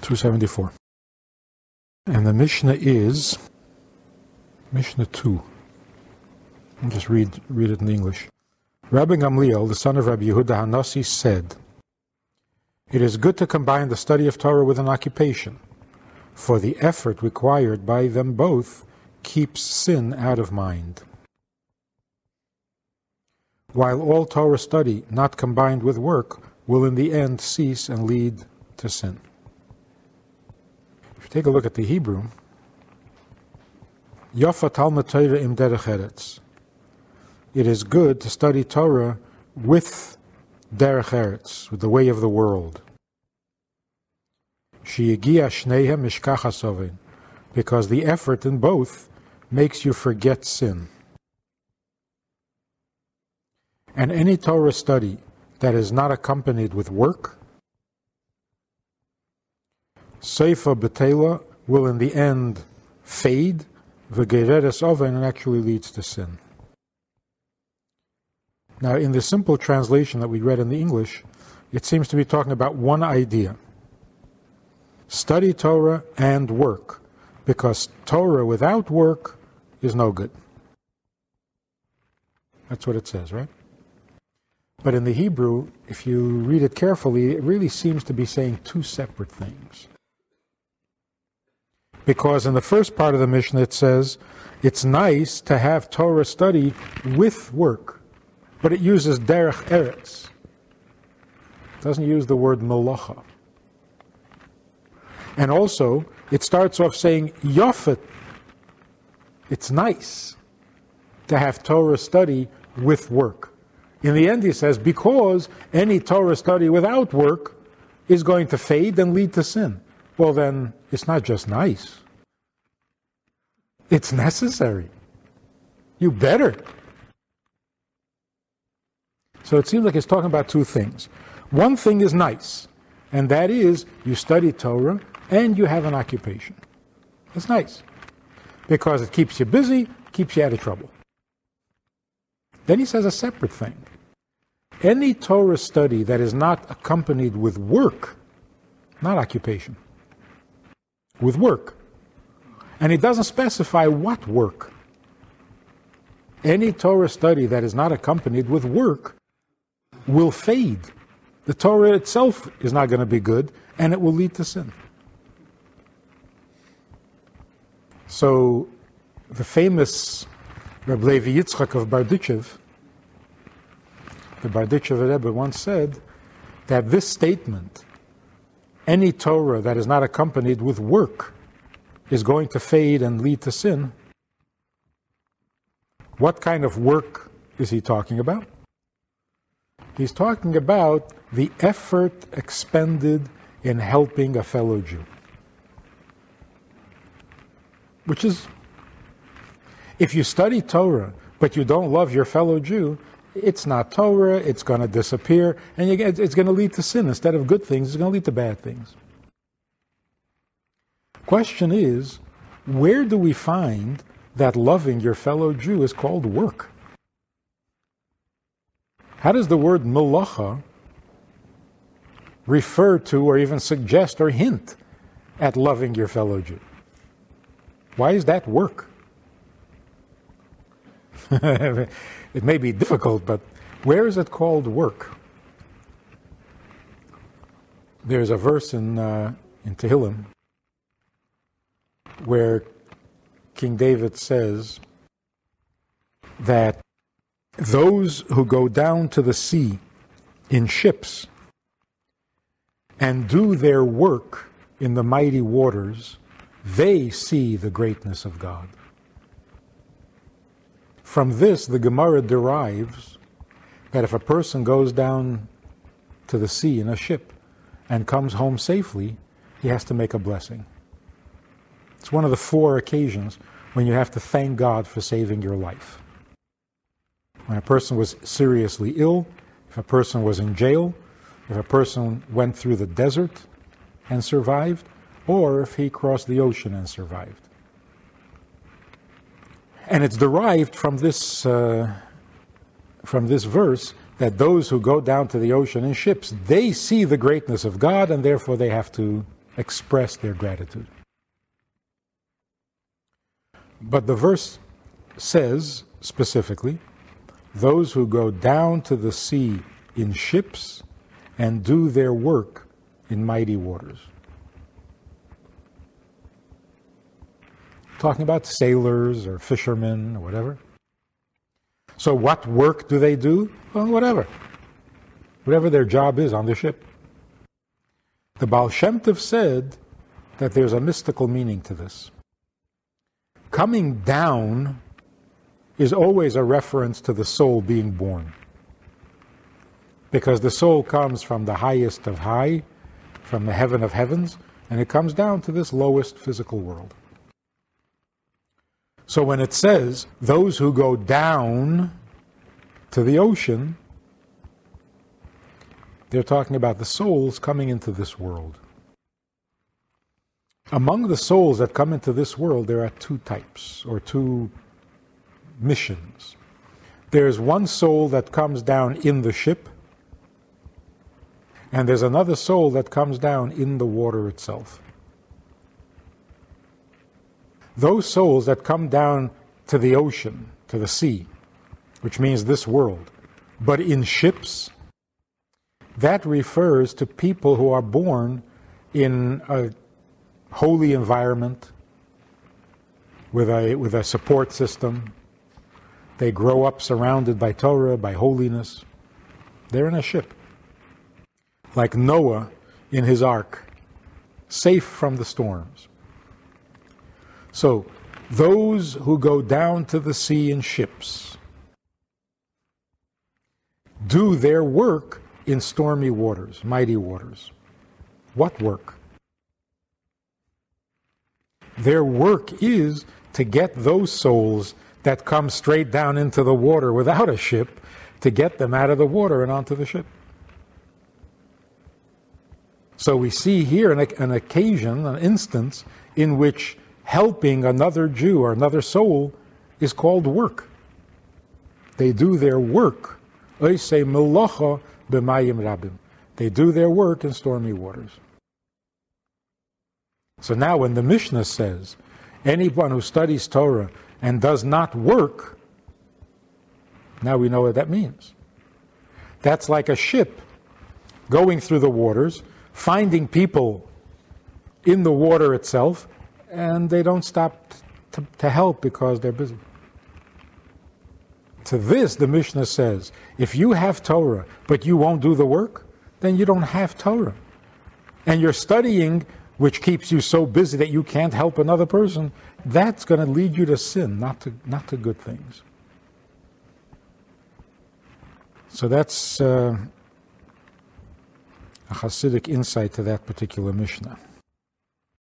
274. And the Mishnah is Mishnah 2. I'll just read it in English. Rabbi Gamliel, the son of Rabbi Yehuda Hanasi, said, "It is good to combine the study of Torah with an occupation, for the effort required by them both keeps sin out of mind. While all Torah study not combined with work will in the end cease and lead to sin." If you take a look at the Hebrew, Yafa Talmud Torah im derech eretz. It is good to study Torah with derech eretz, with the way of the world. Sheyigia shneihem mishkach hasovin, because the effort in both makes you forget sin. And any Torah study that is not accompanied with work, seifa betela, will in the end fade, v'gereres oven, and actually leads to sin. Now, in the simple translation that we read in the English, it seems to be talking about one idea. Study Torah and work, because Torah without work is no good. That's what it says, right? But in the Hebrew, if you read it carefully, it really seems to be saying two separate things. Because in the first part of the Mishnah it says, it's nice to have Torah study with work, but it uses derech eretz. It doesn't use the word melacha. And also, it starts off saying, yofet, it's nice to have Torah study with work. In the end, he says, because any Torah study without work is going to fade and lead to sin. Well, then, it's not just nice. It's necessary. You better. So it seems like it's talking about two things. One thing is nice, and that is you study Torah and you have an occupation. It's nice, because it keeps you busy, keeps you out of trouble. Then he says a separate thing. Any Torah study that is not accompanied with work, not occupation, with work, and he doesn't specify what work. Any Torah study that is not accompanied with work will fade. The Torah itself is not going to be good, and it will lead to sin. So, the famous Rabbi Levi Yitzchak of Barditchev, the Barditchev Rebbe once said that this statement, any Torah that is not accompanied with work is going to fade and lead to sin. What kind of work is he talking about? He's talking about the effort expended in helping a fellow Jew. Which is, if you study Torah, but you don't love your fellow Jew, it's not Torah, it's going to disappear, and it's going to lead to sin. Instead of good things, it's going to lead to bad things. Question is, where do we find that loving your fellow Jew is called work? How does the word melacha refer to or even suggest or hint at loving your fellow Jew? Why is that work? It may be difficult, but where is it called work? There's a verse in Tehillim where King David says that those who go down to the sea in ships and do their work in the mighty waters, they see the greatness of God. From this, the Gemara derives that if a person goes down to the sea in a ship and comes home safely, he has to make a blessing. It's one of the 4 occasions when you have to thank God for saving your life. When a person was seriously ill, if a person was in jail, if a person went through the desert and survived, or if he crossed the ocean and survived. And it's derived from this verse that those who go down to the ocean in ships, they see the greatness of God, and therefore they have to express their gratitude. But the verse says specifically, those who go down to the sea in ships and do their work in mighty waters. Talking about sailors or fishermen or whatever. So what work do they do? Well, whatever. Whatever their job is on the ship. The Baal Shem Tov said that there's a mystical meaning to this. Coming down is always a reference to the soul being born. Because the soul comes from the highest of high, from the heaven of heavens, and it comes down to this lowest physical world. So when it says, those who go down to the ocean, they're talking about the souls coming into this world. Among the souls that come into this world, there are two types, or two missions. There's one soul that comes down in the ship, and there's another soul that comes down in the water itself. Those souls that come down to the ocean, to the sea, which means this world, but in ships, that refers to people who are born in a holy environment with a support system. They grow up surrounded by Torah, by holiness. They're in a ship. Like Noah in his ark, safe from the storms. So, those who go down to the sea in ships do their work in stormy waters, mighty waters. What work? Their work is to get those souls that come straight down into the water without a ship, to get them out of the water and onto the ship. So we see here an occasion, an instance, in which helping another Jew or another soul is called work. They do their work. They do their work in stormy waters. So now when the Mishnah says, anyone who studies Torah and does not work, now we know what that means. That's like a ship going through the waters, finding people in the water itself, and they don't stop to help because they're busy. To this, the Mishnah says, if you have Torah, but you won't do the work, then you don't have Torah. And you're studying, which keeps you so busy that you can't help another person, that's going to lead you to sin, not to good things. So that's a Hasidic insight to that particular Mishnah.